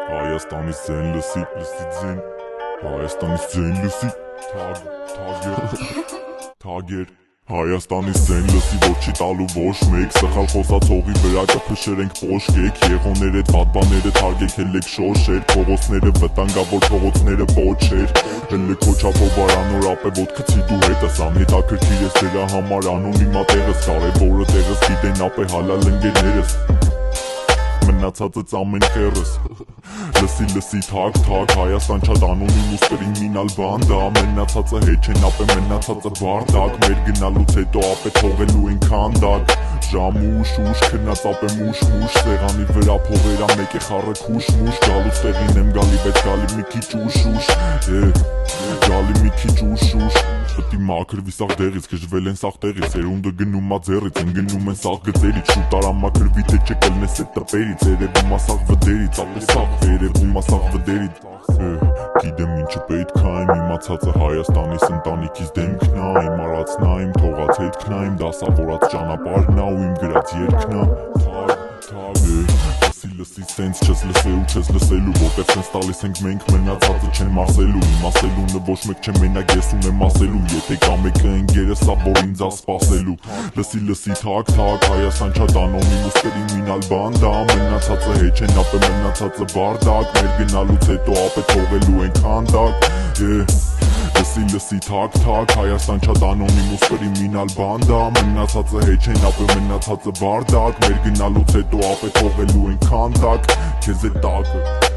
Հայաստանից ձեն լսի ձեն Հայաստանից ձեն լսի թագեր Հայաստանից ձեն լսի որ չի տալու ոչ մեկ Սխալ խոսացողի վրա կփշրենք պոշկեք Եղոները պատբաները թարգեքել եք շոշեր Փողոցները վտանգավոր փողոցները պոչեր Հլը քոչապով արանոր ապե ոտքցի դու հետս Անհետաքրքիր ես դրա համար անոնիմա տեղս Կարևորը տեղս գիտեն ապե հալալ ընկերներս Մնացածըց ամեն խերս Լսի թակ Հայաստան չատ անոնիմ ու կրիմինալ բանդա Մնացածը հետ չեն ապե մնացածը բարդակ Մեր գնալուց հետո ապե թողելու են քանդակ Ժամուշ քնած ապե մուշ Սեղանի վրա փողերա մեկ է խառը քուշ Գալուց տեղին եմ գալի բայց գալի մի քիչ ուշ Գալի մի քիչ ուշ Պտի մաքրվի սաղ դեղից, կժվել են սաղ տեղից Սերունդը գնում ա ձերից, ընգնում են սաղ գծերից Շուտ արամաքրվի թե չկլնես է տպերից Երևում ա սաղ վդերից, ապե սաղ Երևում ա սաղ վդերից Գիտեմ ինչը պետք ա իմ իմացածը Հայաստանիս ընտանիքիս դեմքն ա Իմ արածն ա, իմ թողած հետքն ա Իմ դասավորած ճանապարհն ա ու իմ գրած երգն ա Լսի սենց չես լսեու չես լսելու Որտև սենց տալիս ենք մենք մնացածը չեն մասելու Իմ ասելունը ոչ մեկ չէ մենակ ես ունեմ ասելու Եթե կա մեկը ընկերս ա որ ինձ ա սպասելու Լսի թակ Հայաստան չատ անոնիմ ու կրիմինալ բանդա Մնացածը հետ չեն ապե մնացածը բարդակ Մեր գնալուց հետո ապե թողելու ենք քանդակ Լսի թակ Հայաստան չատ անոնիմ ու կրիմինալ բանդա Մնացածը հետ չեն ապե մնացածը բարդակ Մեր գնալուց հետո ապե թողելու ենք քանդակ Քեզ է տակը